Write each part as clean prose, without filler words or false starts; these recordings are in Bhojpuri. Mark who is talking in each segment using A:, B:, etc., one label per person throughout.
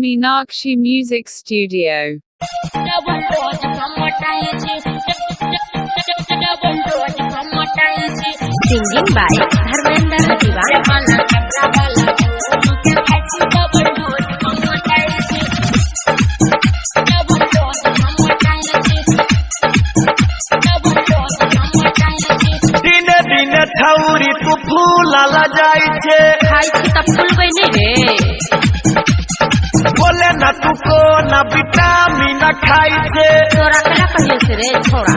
A: Meenakshi Music Studio.
B: Singing by Dharmendra Diwan.
C: दिने छौरी तू फूला जाई छे
B: खाई छी त फूलबै नै रे
C: बोले न तू को न विटामिन खाई छे
B: तोरा कला कहियो से रे छोड़ा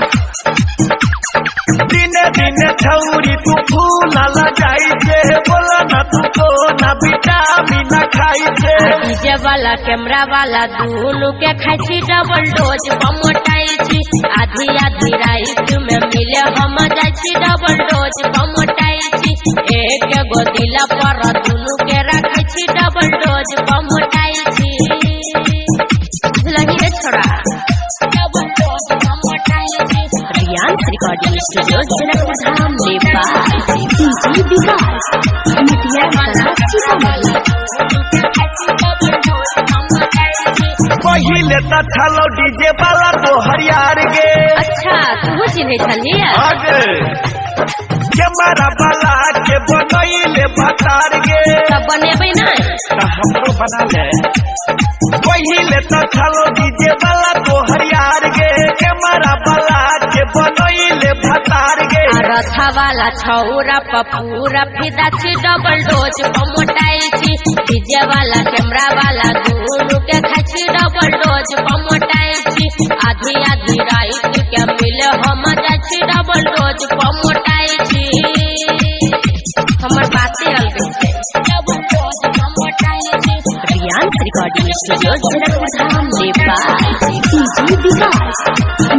C: दिने छौरी तू फूला जाई छे बोले न तू को न विटामिन खाई छे
B: डीजे वाला कैमरा वाला दोनों के खाई छी डबल डोज बमोटाई छी आधी आधी रात में मिले हम जाई छी डबल डोज बमोटाई छी एक गो दिला पर दोनों के रखै छी डबल डोज बमोटाई छी लगी रे छोड़ा डबल डोज बमोटाई छी रियांस recording studio Janakpur Dham Nepal DJ विकास मिटिया वाला सीतामढ़ी
C: पहिले त छलो डीजे वाला तो हरियार गे
B: अच्छा तू चिन्हे छलिया
C: आगे कैमरा वाला के बनैले भतार गे
B: तब बनेबै ना
C: त हमरो बना ले पहिले त छलो डीजे वाला तो हरियार गे कैमरा वाला के बनैले भतार गे
B: रथा वाला छौरा पपूरा फिदा छी डबल डोज बमोटाई छी डीजे वाला कैमरा वाला दोनों के खाई छी डबल डोज बमोटाई छी आधी आधी रात के मिले हम जाई छी डबल डोज बमोटाई छी हमर बातें अलग छै डबल डोज बमोटाई छी रियांस recording studio Janakpur Dham Nepal DJ विकास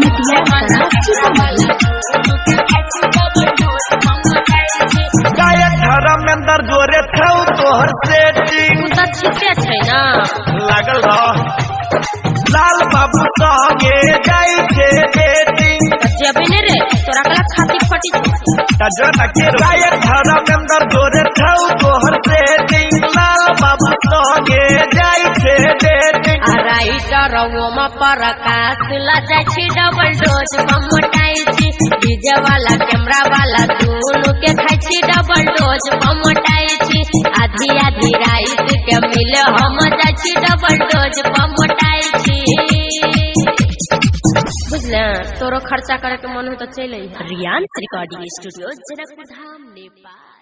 B: मिटिया वाला सीतामढ़ी
C: गायक धर्मेंद्र जोरे छौ तोहर सेटिंग
B: त छिटे छै ना
C: लागल रह लाल बाबू संगे जाई छे डेटिंग
B: जेबै ने रे तोरा कला छाती फटी
C: तजन के गायक धर्मेंद्र जोरे छौ तोहर सेटिंग लाल बाबू संगे जाई छे डेटिंग
B: आ राइटर ओमा प्रकाश ला जाई छी डबल डोज बमोटाई छी डीजे वाला कैमरा वाला दोनों के खाई छी डबल डोज बमोटाई छी आधी आधी रात के मिले हम जाई छी डबल डोज बमोटाई छी बुझले तोरो खर्चा करे के मन हो तो चले रियांस रिकॉर्डिंग स्टूडियो जनकपुर धाम नेपाल।